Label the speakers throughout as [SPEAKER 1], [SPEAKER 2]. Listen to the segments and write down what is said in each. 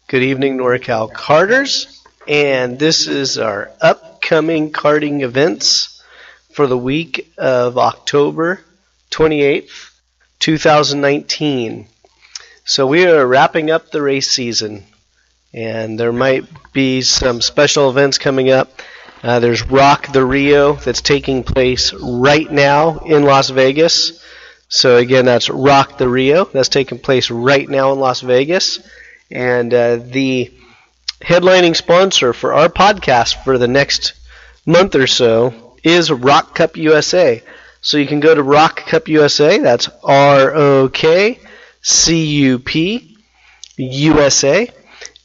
[SPEAKER 1] Good evening, Norcal Karters, and this is our upcoming karting events for the week of October 28th, 2019. So we are wrapping up the race season, and there might be some special events coming up. There's Rok the Rio that's taking place right now in Las Vegas. So again, that's Rok the Rio. That's taking place right now in Las Vegas. And the headlining sponsor for our podcast for the next month or so is Rok Cup USA. So you can go to Rok Cup USA. That's ROKCUP USA.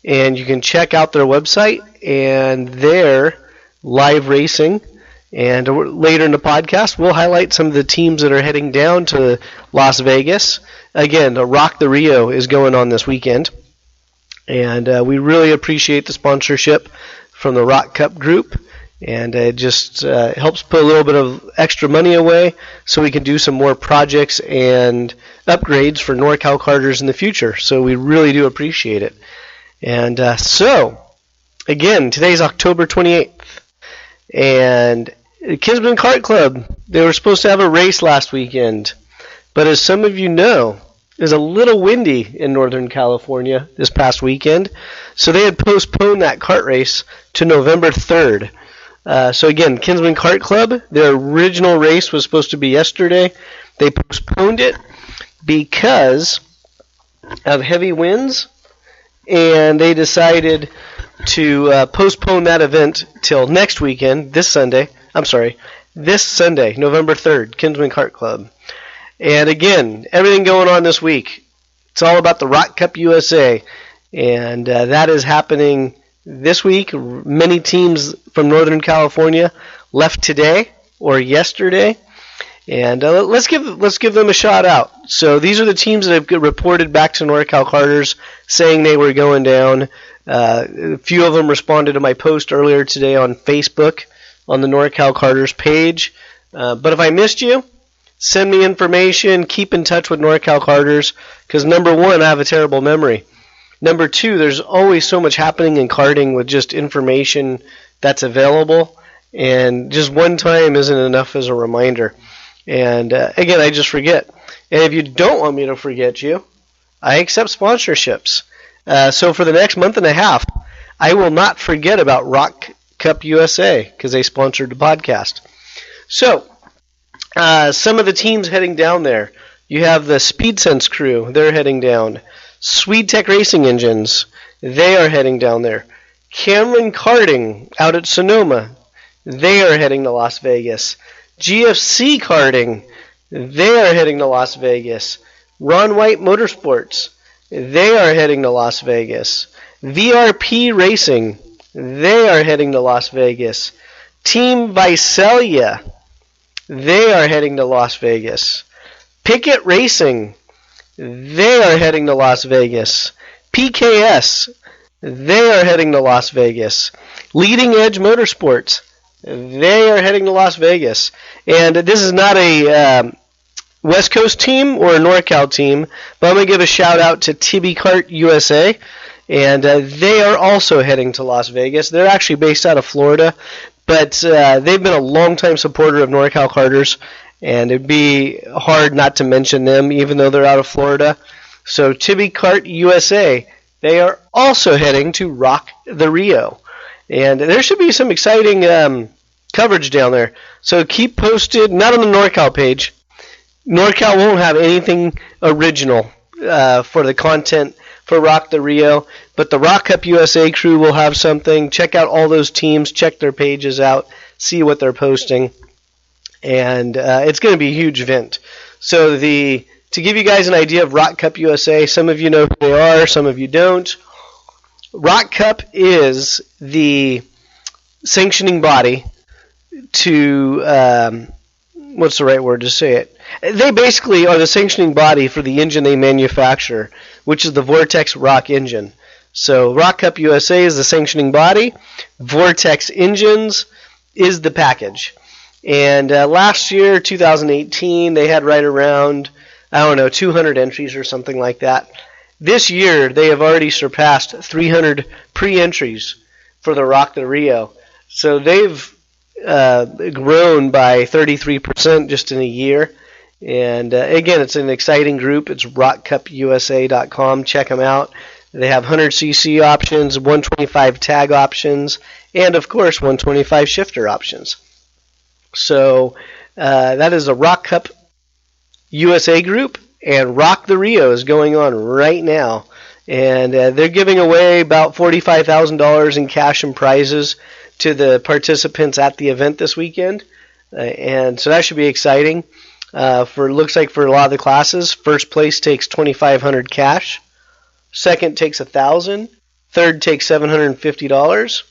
[SPEAKER 1] And you can check out their website and their live racing. And later in the podcast, we'll highlight some of the teams that are heading down to Las Vegas. Again, the Rok the Rio is going on this weekend. And we really appreciate the sponsorship from the Rok Cup group. And it just helps put a little bit of extra money away so we can do some more projects and upgrades for NorCal Karters in the future. So we really do appreciate it. And so, again, today's October 28th. And Kinsmen Kart Club, they were supposed to have a race last weekend. But as some of you know, it was a little windy in Northern California this past weekend, so they had postponed that kart race to November 3rd. So again, Kinsmen Kart Club, their original race was supposed to be yesterday. They postponed it because of heavy winds, and they decided to postpone that event till next weekend, this Sunday, November 3rd, Kinsmen Kart Club. And again, everything going on this week, it's all about the Rok Cup USA, and that is happening this week. Many teams from Northern California left today or yesterday, and let's give them a shout out. So these are the teams that have reported back to NorCal Karters saying they were going down. A few of them responded to my post earlier today on Facebook on the NorCal Karters page. But if I missed you, send me information. Keep in touch with NorCal Karters because, number one, I have a terrible memory. Number two, there's always so much happening in karting with just information that's available, and just one time isn't enough as a reminder. And again, I just forget. And if you don't want me to forget you, I accept sponsorships. So for the next month and a half, I will not forget about Rok Cup USA because they sponsored the podcast. So some of the teams heading down there. You have the SpeedSense crew. They're heading down. SwedeTech Racing Engines. They are heading down there. Cameron Karting out at Sonoma. They are heading to Las Vegas. GFC Karting. They are heading to Las Vegas. White Motorsports. They are heading to Las Vegas. VRP Racing. They are heading to Las Vegas. Team Visalia. They are heading to Las Vegas. Picket Racing. They are heading to Las Vegas. PKS. They are heading to Las Vegas. Leading Edge Motorsports. They are heading to Las Vegas. And this is not a West Coast team or a NorCal team, but I'm going to give a shout out to TB Kart USA. And they are also heading to Las Vegas. They're actually based out of Florida. But they've been a long-time supporter of NorCal Karters, and it'd be hard not to mention them, even though they're out of Florida. So Tibi Kart USA, they are also heading to Rok the Rio. And there should be some exciting coverage down there. So keep posted, not on the NorCal page. NorCal won't have anything original for the content for Rok the Rio, but the Rok Cup USA crew will have something. Check out all those teams, check their pages out, see what they're posting, and it's going to be a huge event. So to give you guys an idea of Rok Cup USA, some of you know who they are, some of you don't. Rok Cup is the sanctioning body to, what's the right word to say it? They basically are the sanctioning body for the engine they manufacture, which is the Vortex Rok engine. So Rok Cup USA is the sanctioning body. Vortex Engines is the package. And last year, 2018, they had right around, 200 entries or something like that. This year, they have already surpassed 300 pre-entries for the Rok the Rio. So they've grown by 33% just in a year. And again, it's an exciting group. It's rockcupusa.com. Check them out. They have 100cc options, 125 tag options, and of course 125 shifter options. So that is the Rok Cup USA group, and Rok the Rio is going on right now. And they're giving away about $45,000 in cash and prizes to the participants at the event this weekend. And so that should be exciting. Looks like for a lot of the classes, first place takes $2,500 cash. Second takes $1,000. Third takes $750.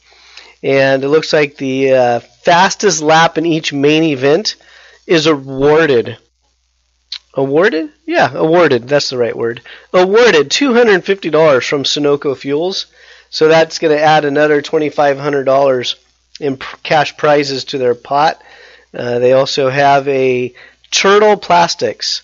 [SPEAKER 1] And it looks like the fastest lap in each main event is awarded. Awarded? Yeah, awarded. That's the right word. Awarded $250 from Sunoco Fuels. So that's going to add another $2,500 in cash prizes to their pot. They also have a Turtle Plastics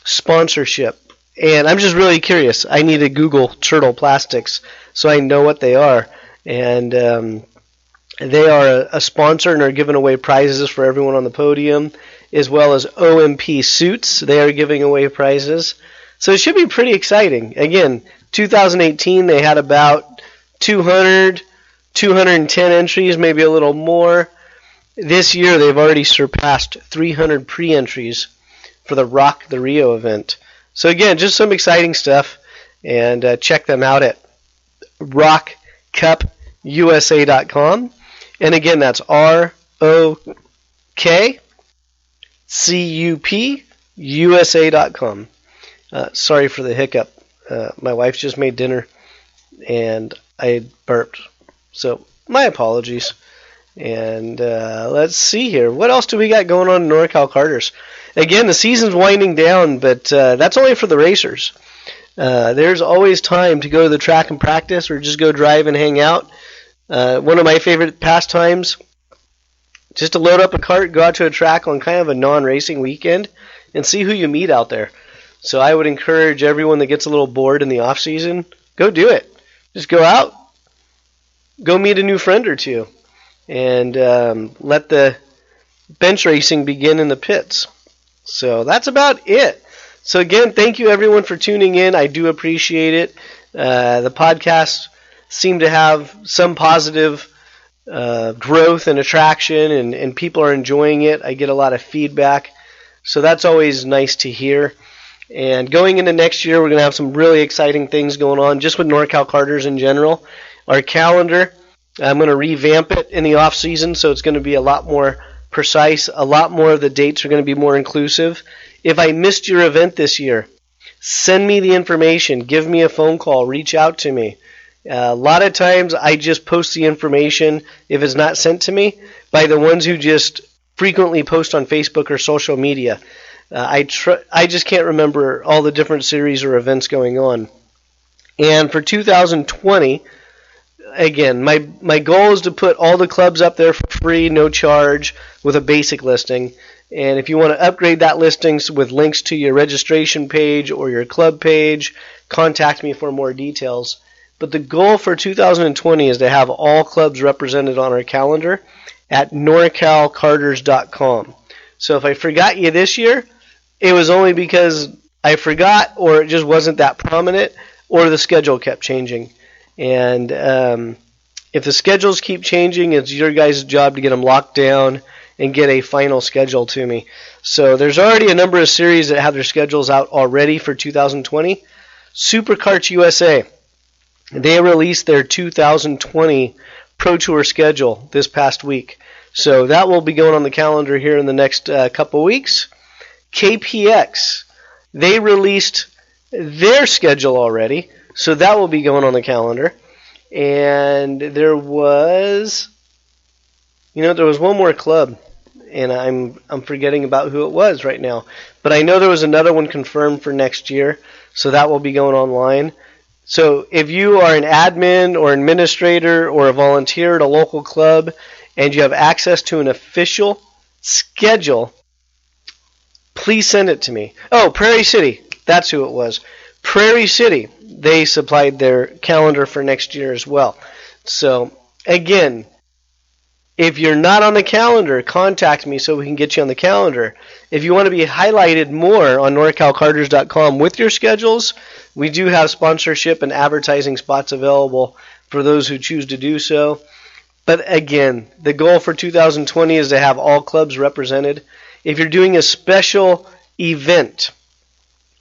[SPEAKER 1] sponsorship. And I'm just really curious. I need to Google Turtle Plastics so I know what they are. And they are a sponsor and are giving away prizes for everyone on the podium, as well as OMP Suits. They are giving away prizes. So it should be pretty exciting. Again, 2018 they had about 200, 210 entries, maybe a little more. This year they've already surpassed 300 pre-entries for the Rok the Rio event. So again, just some exciting stuff, and check them out at rockcupusa.com. And again, that's ROKCUPUSA.com. Sorry for the hiccup. My wife just made dinner, and I burped. So my apologies. And let's see here. What else do we got going on in Norcal Karters? Again, the season's winding down, but that's only for the racers. There's always time to go to the track and practice or just go drive and hang out. One of my favorite pastimes, just to load up a cart, go out to a track on kind of a non-racing weekend and see who you meet out there. So I would encourage everyone that gets a little bored in the off-season, go do it. Just go out, go meet a new friend or two, and let the bench racing begin in the pits. So that's about it. So again, thank you everyone for tuning in. I do appreciate it. The podcast seemed to have some positive growth and attraction, and people are enjoying it. I get a lot of feedback, so that's always nice to hear. And going into next year, we're going to have some really exciting things going on just with Norcal Karters in general. Our calendar, I'm going to revamp it in the off season, so it's going to be a lot more precise. A lot more of the dates are going to be more inclusive. If I missed your event this year, send me the information. Give me a phone call. Reach out to me. A lot of times I just post the information, if it's not sent to me, by the ones who just frequently post on Facebook or social media. I just can't remember all the different series or events going on. And for 2020, again, my goal is to put all the clubs up there for free, no charge, with a basic listing. And if you want to upgrade that listing with links to your registration page or your club page, contact me for more details. But the goal for 2020 is to have all clubs represented on our calendar at norcalkarters.com. So if I forgot you this year, it was only because I forgot, or it just wasn't that prominent, or the schedule kept changing. And if the schedules keep changing, it's your guys' job to get them locked down and get a final schedule to me. So there's already a number of series that have their schedules out already for 2020. Superkarts USA, they released their 2020 Pro Tour schedule this past week. So that will be going on the calendar here in the next couple weeks. KPX, they released their schedule already, so that will be going on the calendar. And there was one more club, and I'm forgetting about who it was right now. But I know there was another one confirmed for next year, so that will be going online. So if you are an admin or administrator or a volunteer at a local club and you have access to an official schedule, please send it to me. Oh, Prairie City. That's who it was. Prairie City. they supplied their calendar for next year as well. So, again, if you're not on the calendar, contact me so we can get you on the calendar. If you want to be highlighted more on NorCalCarters.com with your schedules, we do have sponsorship and advertising spots available for those who choose to do so. But again, the goal for 2020 is to have all clubs represented. If you're doing a special event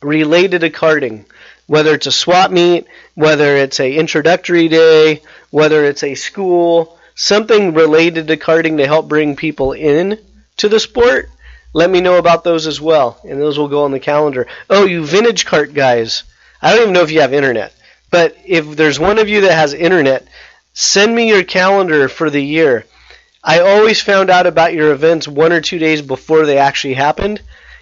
[SPEAKER 1] related to karting, whether it's a swap meet, whether it's an introductory day, whether it's a school, something related to karting to help bring people in to the sport, let me know about those as well, and those will go on the calendar. Oh, you vintage kart guys, I don't even know if you have internet, but if there's one of you that has internet, send me your calendar for the year. I always found out about your events 1 or 2 days before they actually happened,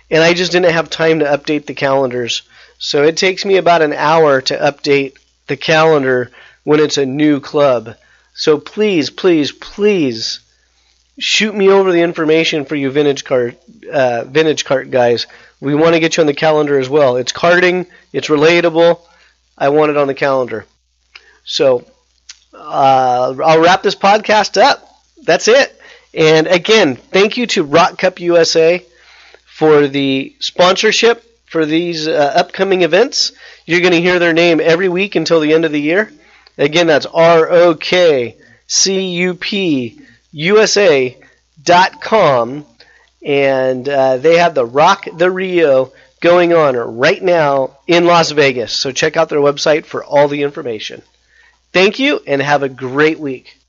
[SPEAKER 1] and I just didn't have time to update the calendars. So it takes me about an hour to update the calendar when it's a new club. So please, please, please shoot me over the information for you vintage kart guys. We want to get you on the calendar as well. It's karting. It's relatable. I want it on the calendar. So I'll wrap this podcast up. That's it. And again, thank you to Rok Cup USA for the sponsorship for these upcoming events. You're going to hear their name every week until the end of the year. Again, that's RokCupusa.com, and they have the Rok the Rio going on right now in Las Vegas. So check out their website for all the information. Thank you, and have a great week.